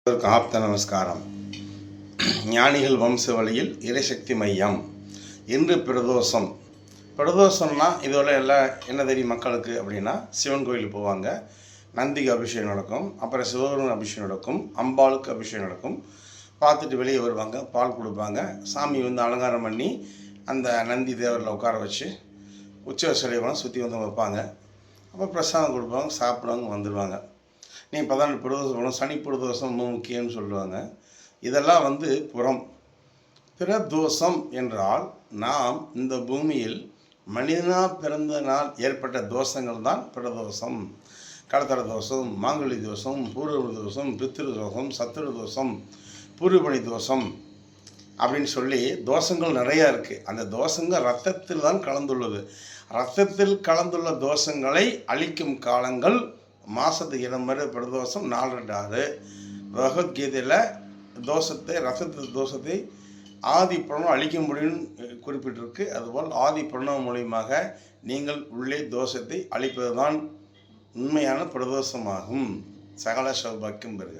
ஆப்த நமஸ்காரம். ஞானிகள் வம்சவழியில் இறைசக்தி மையம். இன்று பிரதோஷம். பிரதோஷம்னா இதோட எல்லாம் என்ன தெரியும் மக்களுக்கு அப்படின்னா, சிவன் கோயிலுக்கு போவாங்க, நந்திக்கு அபிஷேகம் நடக்கும், அப்புறம் சிவபெருமான் அபிஷேகம் நடக்கும், அம்பாளுக்கு அபிஷேகம் நடக்கும். பார்த்துட்டு வெளியே வருவாங்க, பால் கொடுப்பாங்க. சாமி அலங்காரம் பண்ணி அந்த நந்தி தேவரில் உட்கார வச்சு உச்சவசலைவெல்லாம் சுற்றி வைப்பாங்க. அப்போ பிரசாதம் கொடுப்பாங்க, சாப்பிடுவாங்க, வந்துடுவாங்க. நீ 14 பிரதோஷம் போகணும், சனி பிரதோஷம் ரொம்ப முக்கியம்னு சொல்லுவாங்க. இதெல்லாம் புறம். பிரதோஷம் என்றால் நாம் இந்த பூமியில் மனிதனாக பிறந்த நாள் ஏற்பட்ட தோஷங்கள் தான் பிரதோஷம். கடத்தர தோஷம், மாங்கல்ய தோஷம், பூர்வ தோஷம், பித்திரு தோஷம், சத்துரு தோஷம், பூர்வபணி தோஷம் அப்படின்னு சொல்லி தோஷங்கள் நிறையா இருக்குது. அந்த தோஷங்கள் ரத்தத்தில் தான் கலந்துள்ளது. ரத்தத்தில் கலந்துள்ள தோஷங்களை அழிக்கும் காலங்கள் மாதத்துக்கு 2 முறை பிரதோஷம், 4-6. பகவத்கீதையில் ரத்தத்து தோஷத்தை ஆதி பிரணவம் அழிக்க முடியும்னு குறிப்பிட்டிருக்கு. அதுபோல் ஆதி பிரணவம் மூலியமாக நீங்கள் உள்ளே தோஷத்தை அழிப்பது தான் உண்மையான பிரதோஷமாகும். சகல சௌபாக்கியம் பெறுக.